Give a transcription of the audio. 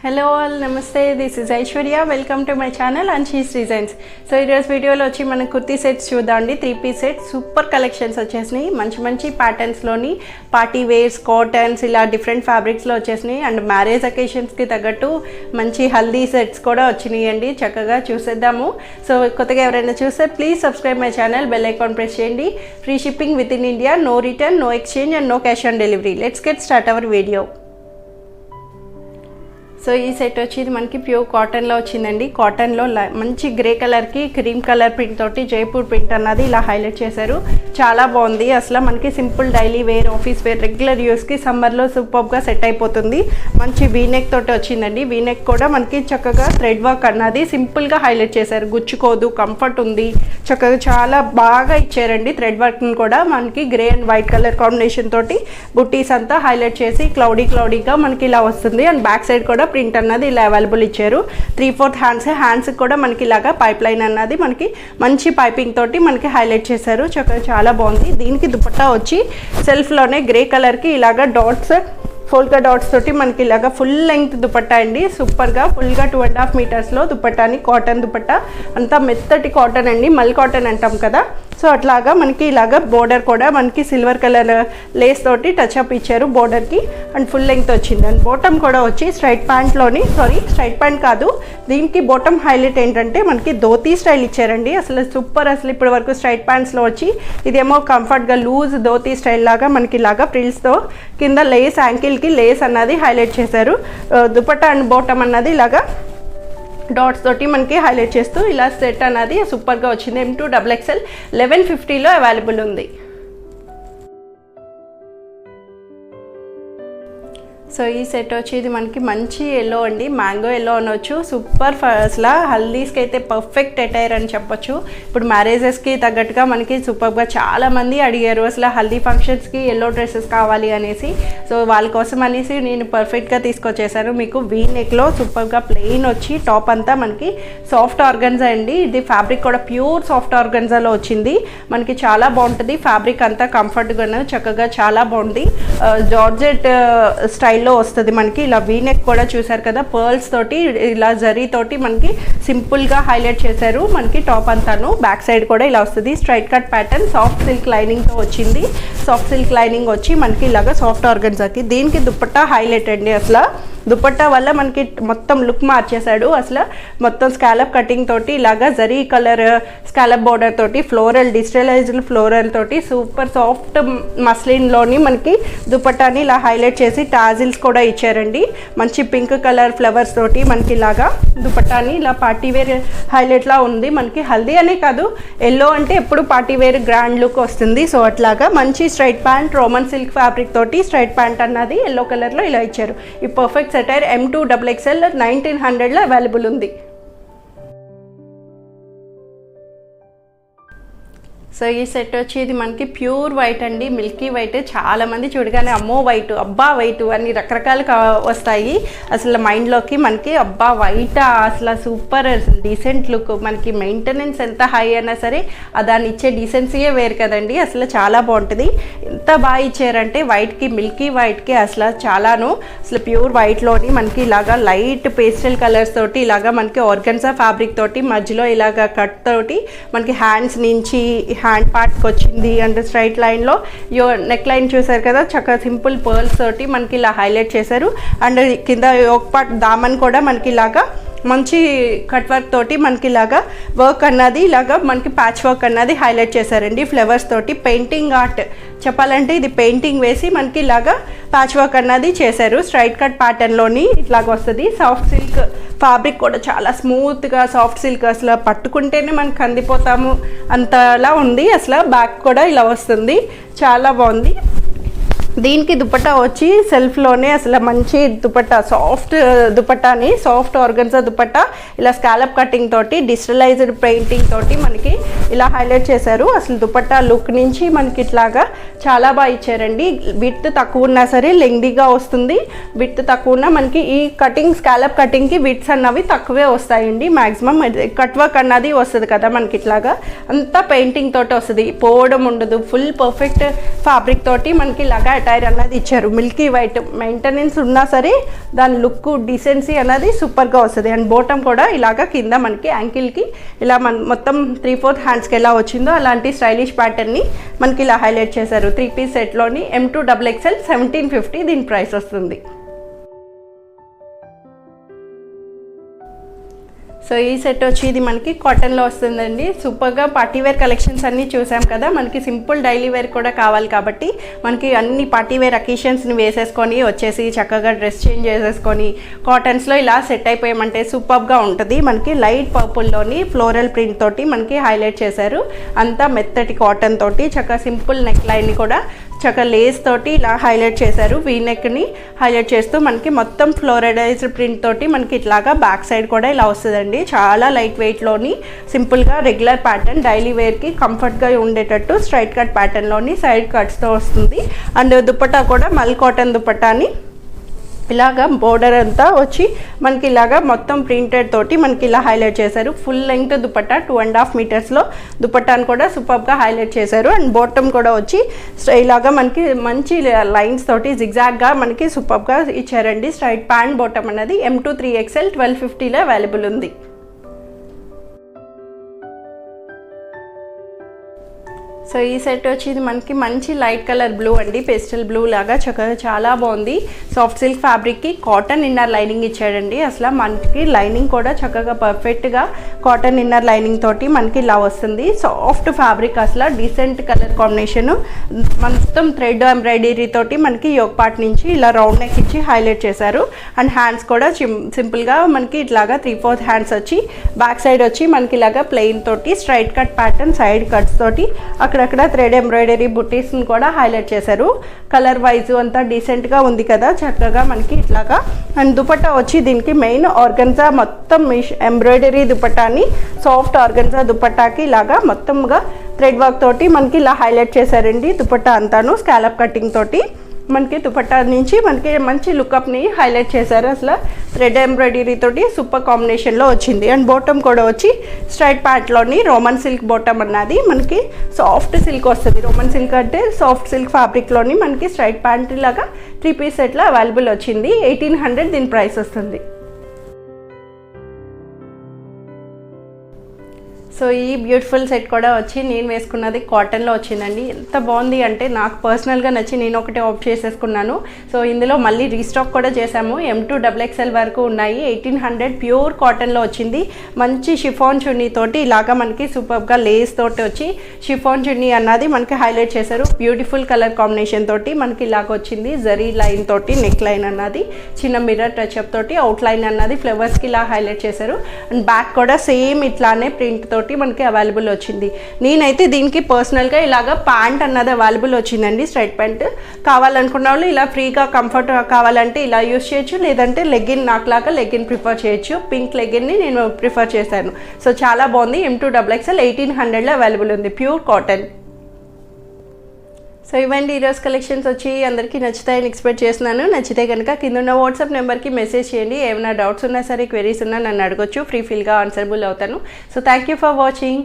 Hello all నమస్తే, this is Aishwarya. Welcome to my channel Anshi's designs. So ఈరోజు వీడియోలో వచ్చి మనం కుర్తీ సెట్స్ చూద్దామండి. 3-piece సెట్ సూపర్ కలెక్షన్స్ వచ్చేసినాయి. మంచి మంచి ప్యాటర్న్స్లోని పార్టీ వేర్స్, కాటన్స్ ఇలా డిఫరెంట్ ఫ్యాబ్రిక్స్లో వచ్చేసినాయి. అండ్ మ్యారేజ్ అకేషన్స్కి తగ్గట్టు మంచి హల్దీ సెట్స్ కూడా వచ్చినాయి అండి. చక్కగా చూసేద్దాము. సో కొత్తగా ఎవరైనా చూస్తే please subscribe my channel, bell icon press చేయండి. Free shipping within India, no return, no exchange and no cash on delivery. Let's get start our video. So ఈ సెట్ వచ్చేది మనకి ప్యూర్ కాటన్లో వచ్చిందండి. కాటన్లో మంచి గ్రే కలర్కి క్రీమ్ కలర్ ప్రింట్ తోటి జైపూర్ ప్రింట్ అన్నది ఇలా హైలైట్ చేశారు. చాలా బాగుంది. అసలు మనకి simple daily wear, office wear, regular యూస్కి సమ్మర్లో సూపర్గా సెట్ అయిపోతుంది. మంచి వీనెక్ తోటి వచ్చిందండి. వీనెక్ కూడా మనకి చక్కగా థ్రెడ్ వర్క్ అన్నది సింపుల్గా హైలైట్ చేశారు. గుచ్చుకోదు, కంఫర్ట్ ఉంది. చక్కగా చాలా బాగా ఇచ్చారండి. థ్రెడ్ వర్క్ని కూడా మనకి grey and white colour combination తోటి బుట్టీస్ అంతా హైలైట్ చేసి క్లౌడీగా మనకి ఇలా వస్తుంది. అండ్ బ్యాక్ సైడ్ కూడా ప్రింట్ అన్నది ఇలా అవైలబుల్ ఇచ్చారు. 3/4 హ్యాండ్స్ కూడా మనకి ఇలాగా పైప్ లైన్ అన్నది మనకి మంచి పైపింగ్ తోటి మనకి హైలైట్ చేశారు. చక్కగా చాలా బాగుంది. దీనికి దుపట్టా వచ్చి సెల్ఫ్లోనే గ్రే కలర్కి ఇలాగా డాట్స్, ఫోల్కా డాట్స్ తోటి మనకి ఇలాగా ఫుల్ లెంగ్త్ దుపట్టా అండి. సూపర్గా ఫుల్గా 2.5 మీటర్స్లో దుపట్టాని, కాటన్ దుపట్టా అంతా మెత్తటి కాటన్ అండి. మల్ కాటన్ అంటాం కదా, సో అట్లాగా మనకి ఇలాగా బోర్డర్ కూడా మనకి సిల్వర్ కలర్ లేస్ తోటి టచ్ అప్ ఇచ్చారు బోర్డర్కి. అండ్ ఫుల్ లెంగ్త్ వచ్చింది. అండ్ బాటమ్ కూడా వచ్చి స్ట్రైట్ ప్యాంట్ కాదు, దీనికి బాటమ్ హైలైట్ ఏంటంటే మనకి ధోతీ స్టైల్ ఇచ్చారండి. అసలు సూపర్. అసలు ఇప్పటి వరకు స్ట్రైట్ ప్యాంట్స్లో వచ్చి ఇదేమో కంఫర్ట్గా లూజ్ ధోతీ స్టైల్ లాగా మనకి ఇలాగా ప్రిల్స్తో కింద లేస్, యాంకిల్కి లేస్ అన్నది హైలైట్ చేశారు. దుపట్టా అండ్ బాటమ్ అన్నది ఇలాగా డాట్స్ తోటి మనకి హైలైట్ చేస్తూ ఇలా సెట్ అన్నది సూపర్గా వచ్చింది. M2 XXL 1150లో అవైలబుల్ ఉంది. సో ఈ సెట్ వచ్చేది మనకి మంచి ఎల్లో అండి, మ్యాంగో ఎల్లో అనొచ్చు. సూపర్. అసలు హల్దీస్కి అయితే పర్ఫెక్ట్ అటైర్ అని చెప్పొచ్చు. ఇప్పుడు మ్యారేజెస్కి తగ్గట్టుగా మనకి సూపర్గా చాలామంది అడిగారు అసలు హల్దీ ఫంక్షన్స్కి ఎల్లో డ్రెస్సెస్ కావాలి అనేసి. సో వాళ్ళ కోసం అనేసి నేను పర్ఫెక్ట్గా తీసుకొచ్చేసాను. మీకు వీ నెక్లో సూపర్గా ప్లెయిన్ వచ్చి టాప్ అంతా మనకి సాఫ్ట్ ఆర్గన్జా అండి. ఇది ఫ్యాబ్రిక్ కూడా ప్యూర్ సాఫ్ట్ ఆర్గన్జాలో వచ్చింది. మనకి చాలా బాగుంటుంది. ఫ్యాబ్రిక్ అంతా కంఫర్ట్గా చక్కగా చాలా బాగుంది. జార్జెట్ స్టైల్ లో వస్తుంది మనకి. ఇలా వీనెక్ కూడా చూసారు కదా, పర్ల్స్ తోటి ఇలా జరీ తోటి మనకి సింపుల్ గా హైలైట్ చేశారు. మనకి టాప్ అంతాను బ్యాక్ సైడ్ కూడా ఇలా వస్తుంది. Straight cut pattern, soft silk lining తో వచ్చింది. సాఫ్ట్ సిల్క్ లైనింగ్ వచ్చి మనకి ఇలాగా సాఫ్ట్ ఆర్గన్జాకి. దీనికి దుపట్టా హైలైట్ అండి. అసలు దుపట్టా వల్ల మనకి మొత్తం లుక్ మార్చేశాడు. అసలు మొత్తం స్కాలప్ కటింగ్ తోటి ఇలాగా జరీ కలర్ స్కాలప్ బోర్డర్ తోటి ఫ్లోరల్, డిజిటలైజ్డ్ ఫ్లోరల్ తోటి సూపర్ సాఫ్ట్ మస్లిన్లోని మనకి దుపట్టాని ఇలా హైలైట్ చేసి టాజిల్స్ కూడా ఇచ్చారండి. మంచి పింక్ కలర్ ఫ్లవర్స్ తోటి మనకి ఇలాగా దుపట్టాని ఇలా పార్టీ వేర్ హైలైట్లా ఉంది. మనకి హల్దీ అనే కాదు, ఎల్లో అంటే ఎప్పుడు పార్టీ వేర్ గ్రాండ్ లుక్ వస్తుంది. సో అట్లాగా మంచి straight pant, roman silk fabric తోటి స్ట్రైట్ ప్యాంట్ అన్నది ఎల్లో కలర్లో ఇలా ఇచ్చారు. ఈ పర్ఫెక్ట్ సెటైర్ M2 XXL 1900లో అవైలబుల్ ఉంది. సో ఈ సెట్ వచ్చి ఇది మనకి ప్యూర్ వైట్ అండి, మిల్కీ వైట్. చాలామంది చూడగానే అమ్మో వైట్, అబ్బా వైట్ అని రకరకాలు వస్తాయి అసలు మైండ్లోకి. మనకి అబ్బా వైట్ అసలు సూపర్, అసలు డీసెంట్ లుక్. మనకి మెయింటెనెన్స్ ఎంత హై అయినా సరే దాన్ని ఇచ్చే డీసెన్సీయే వేరు కదండి. అసలు చాలా బాగుంటుంది. ఎంత బాగా ఇచ్చారంటే వైట్కి, మిల్కీ వైట్కి అసలు చాలాను. అసలు ప్యూర్ వైట్లోని మనకి ఇలాగా లైట్ పేస్టల్ కలర్స్ తోటి ఇలాగా మనకి ఆర్గన్జా ఫ్యాబ్రిక్ తోటి మధ్యలో ఇలాగా కట్ తోటి మనకి హ్యాండ్స్ నుంచి హ్యాండ్ పార్ట్కి వచ్చింది. అండ్ స్ట్రైట్ లైన్లో నెక్ లైన్ చూసారు కదా, చక్కగా సింపుల్ పర్ల్స్ తోటి మనకి ఇలా హైలైట్ చేశారు. అండ్ కింద యోక్ పార్ట్ దామన్ కూడా మనకి ఇలాగా మంచి కట్ వర్క్ తోటి మనకి ఇలాగా వర్క్ అన్నది ఇలాగా మనకి ప్యాచ్ వర్క్ అన్నది హైలైట్ చేశారండి. ఫ్లవర్స్ తోటి పెయింటింగ్ ఆర్ట్ చెప్పాలంటే ఇది పెయింటింగ్ వేసి మనకి ఇలాగా ప్యాచ్ వర్క్ అన్నది చేశారు. స్ట్రైట్ కట్ ప్యాటర్న్లోని ఇట్లాగ వస్తుంది. సాఫ్ట్ సిల్క్ ఫ్యాబ్రిక్ కూడా చాలా స్మూత్గా సాఫ్ట్ సిల్క్, అసలు పట్టుకుంటేనే మనకి కందిపోతాము అంతలా ఉంది. అసలు బ్యాక్ కూడా ఇలా వస్తుంది, చాలా బాగుంది. దీనికి దుపట్టా వచ్చి సెల్ఫ్లోనే అసలు మంచి దుపట్టా, సాఫ్ట్ దుపట్టాని, సాఫ్ట్ ఆర్గన్జా దుపట్టా ఇలా స్కాలప్ కటింగ్ తోటి డిజిటలైజ్డ్ పెయింటింగ్ తోటి మనకి ఇలా హైలైట్ చేశారు. అసలు దుపట్టా లుక్ నుంచి మనకి ఇట్లాగా చాలా బాగా ఇచ్చారండి. విడ్త్ తక్కువ ఉన్నా సరే లెంగ్దీగా వస్తుంది. విడ్త్ తక్కువ ఉన్నా మనకి ఈ కటింగ్ స్కాలప్ కటింగ్కి విడ్స్ అన్నవి తక్కువే వస్తాయండి. మ్యాక్సిమం కట్ వర్క్ అన్నది వస్తుంది కదా మనకి ఇట్లాగా, అంతా పెయింటింగ్ తోటి వస్తుంది, పోవడం ఉండదు. ఫుల్ పర్ఫెక్ట్ ఫ్యాబ్రిక్ తోటి మనకి ఇలాగా అటైర్ అన్నది ఇచ్చారు. మిల్కీ వైట్ మెయింటెనెన్స్ ఉన్నా సరే దాని లుక్ డీసెన్సీ అనేది సూపర్గా వస్తుంది. అండ్ బాటమ్ కూడా ఇలాగా కింద మనకి యాంకిల్కి ఇలా మొత్తం 3/4 హ్యాండ్స్కి ఎలా వచ్చిందో అలాంటి స్టైలిష్ ప్యాటర్న్ని మనకి ఇలా హైలైట్ చేశారు. 3 పీస్ సెట్లోని M2XXL 1750 దీని ప్రైస్ వస్తుంది. సో ఈ సెట్ వచ్చి ఇది మనకి కాటన్లో వస్తుందండి. సూపర్గా పార్టీవేర్ కలెక్షన్స్ అన్నీ చూసాం కదా. మనకి సింపుల్ డైలీ వేర్ కూడా కావాలి కాబట్టి మనకి అన్ని పార్టీవేర్ అకేషన్స్ని వేసేసుకొని వచ్చేసి చక్కగా డ్రెస్ చేంజ్ చేసేసుకొని కాటన్స్లో ఇలా సెట్ అయిపోయామంటే సూపర్గా ఉంటుంది. మనకి లైట్ పర్పుల్లోని ఫ్లోరల్ ప్రింట్ తోటి మనకి హైలైట్ చేశారు. అంతా మెత్తటి కాటన్ తోటి చక్కగా సింపుల్ నెక్ లైన్ని కూడా చక్కగా లేస్ తోటి ఇలా హైలైట్ చేశారు. వీ నెక్ని హైలైట్ చేస్తూ మనకి మొత్తం ఫ్లోరడైజ్డ్ ప్రింట్ తోటి మనకి ఇట్లాగా బ్యాక్ సైడ్ కూడా ఇలా వస్తుందండి. చాలా లైట్ వెయిట్లోని సింపుల్గా రెగ్యులర్ ప్యాటర్న్ డైలీ వేర్కి కంఫర్ట్గా ఉండేటట్టు స్ట్రైట్ కట్ ప్యాటర్న్లోని సైడ్ కట్స్తో వస్తుంది. అండ్ దుపట్టా కూడా మల్ కాటన్ దుపట్టాని ఇలాగా బోర్డర్ అంతా వచ్చి మనకి ఇలాగా మొత్తం ప్రింటెడ్ తోటి మనకి ఇలా హైలైట్ చేశారు. ఫుల్ లెంగ్త్ దుపట్టా 2.5 మీటర్స్లో దుపట్టాను కూడా సూపర్గా హైలైట్ చేశారు. అండ్ బాటమ్ కూడా వచ్చి ఇలాగా మనకి మంచి లైన్స్ తోటి జిగ్జాగ్గా మనకి సూపర్గా ఇచ్చారండి. స్ట్రైట్ ప్యాంట్ బాటమ్ అనేది M2 3XL 1250లో అవైలబుల్ ఉంది. సో ఈ సెట్ వచ్చి ఇది మనకి మంచి లైట్ కలర్ బ్లూ అండి, పేస్టల్ బ్లూ లాగా చక్కగా చాలా బాగుంది. సాఫ్ట్ సిల్క్ ఫ్యాబ్రిక్కి కాటన్ ఇన్నర్ లైనింగ్ ఇచ్చాడండి. అసలు మనకి లైనింగ్ కూడా చక్కగా పర్ఫెక్ట్గా కాటన్ ఇన్నర్ లైనింగ్ తోటి మనకి ఇలా వస్తుంది. సాఫ్ట్ ఫ్యాబ్రిక్ అసలు డీసెంట్ కలర్ కాంబినేషన్ మొత్తం థ్రెడ్ ఎంబ్రాయిడరీ తోటి మనకి యోక్ పార్ట్ నుంచి ఇలా రౌండ్ నెక్ ఇచ్చి హైలైట్ చేశారు. అండ్ హ్యాండ్స్ కూడా సింపుల్గా మనకి ఇట్లాగా 3/4 హ్యాండ్స్ వచ్చి బ్యాక్ సైడ్ వచ్చి మనకి ఇలాగా ప్లెయిన్ తోటి straight cut pattern side cuts తోటి అక్కడక్కడ థ్రెడ్ ఎంబ్రాయిడరీ బుటీస్ని కూడా హైలైట్ చేశారు. కలర్ వైజ్ అంతా డీసెంట్గా ఉంది కదా చక్కగా మనకి ఇట్లాగా. అండ్ దుపట్టా వచ్చి దీనికి మెయిన్ ఆర్గన్జా మొత్తం ఎంబ్రాయిడరీ దుపట్టాని సాఫ్ట్ ఆర్గన్జా దుపట్టాకి ఇలాగా మొత్తంగా థ్రెడ్ వర్క్ తోటి మనకి ఇలా హైలైట్ చేశారండి. దుపట్టా అంతాను స్కాలప్ కటింగ్ తోటి మనకి దుపట్టా నుంచి మనకి మంచి లుకప్ని హైలైట్ చేశారు. అసలు థ్రెడ్ ఎంబ్రాయిడరీ తోటి సూపర్ కాంబినేషన్లో వచ్చింది. అండ్ బాటమ్ కూడా వచ్చి స్ట్రైట్ ప్యాంట్లోని రోమన్ సిల్క్ బాటమ్ అన్నది మనకి సాఫ్ట్ సిల్క్ వస్తుంది. రోమన్ సిల్క్ అంటే సాఫ్ట్ సిల్క్ ఫ్యాబ్రిక్లోని మనకి స్ట్రైట్ ప్యాంట్ లాగా 3 పీస్ సెట్లో అవైలబుల్ వచ్చింది. 1800 దీని ప్రైస్ వస్తుంది. సో ఈ బ్యూటిఫుల్ సెట్ కూడా వచ్చి నేను వేసుకున్నది కాటన్లో వచ్చిందండి. ఎంత బాగుంది అంటే నాకు పర్సనల్గా నచ్చి నేను ఒకటి ఆప్ట్ చేసేసుకున్నాను. సో ఇందులో మళ్ళీ రీస్టాక్ కూడా చేశాము. M2XXL వరకు ఉన్నాయి. 1800 ప్యూర్ కాటన్లో వచ్చింది. మంచి షిఫాన్ చున్నీ తోటి ఇలాగా మనకి సూపర్గా లేస్ తోటి వచ్చి షిఫాన్ చున్నీ అన్నది మనకి హైలైట్ చేశారు. బ్యూటిఫుల్ కలర్ కాంబినేషన్ తోటి మనకి ఇలాగ వచ్చింది. జరీ లైన్ తోటి నెక్ లైన్ అన్నది చిన్న మిర్రర్ టచ్అప్ తోటి అవుట్ లైన్ అన్నది ఫ్లవర్స్కి ఇలా హైలైట్ చేశారు. అండ్ బ్యాక్ కూడా సేమ్ ఇట్లానే ప్రింట్ తోటి మనకి అవైలబుల్ వచ్చింది. నేనైతే దీనికి పర్సనల్గా ఇలాగా ప్యాంట్ అన్నది అవైలబుల్ వచ్చిందండి. స్ట్రైట్ ప్యాంట్ కావాలనుకున్న వాళ్ళు ఇలా ఫ్రీగా కంఫర్ట్ కావాలంటే ఇలా యూస్ చేయొచ్చు. లేదంటే లెగ్గిన్ నాకులాగా లెగ్గిన్ ప్రిఫర్ చేయొచ్చు. పింక్ లెగ్గిన్ని నేను ప్రిఫర్ చేశాను. సో చాలా బాగుంది. M2XXL 1800లో అవైలబుల్ ఉంది. Pure cotton. సో ఇవ్వండి ఈరోజు కలెక్షన్స్ వచ్చి అందరికీ నచ్చుతాయని ఎక్స్పెక్ట్ చేస్తున్నాను. నచ్చితే కనుక కింద ఉన్న వాట్సాప్ నెంబర్కి మెసేజ్ చేయండి. ఏమైనా డౌట్స్ ఉన్నా సరే క్వెరీస్ ఉన్నా నన్ను అడగొచ్చు. ఫ్రీ ఫీల్గా ఆన్సరబుల్ అవుతాను. So thank you for watching.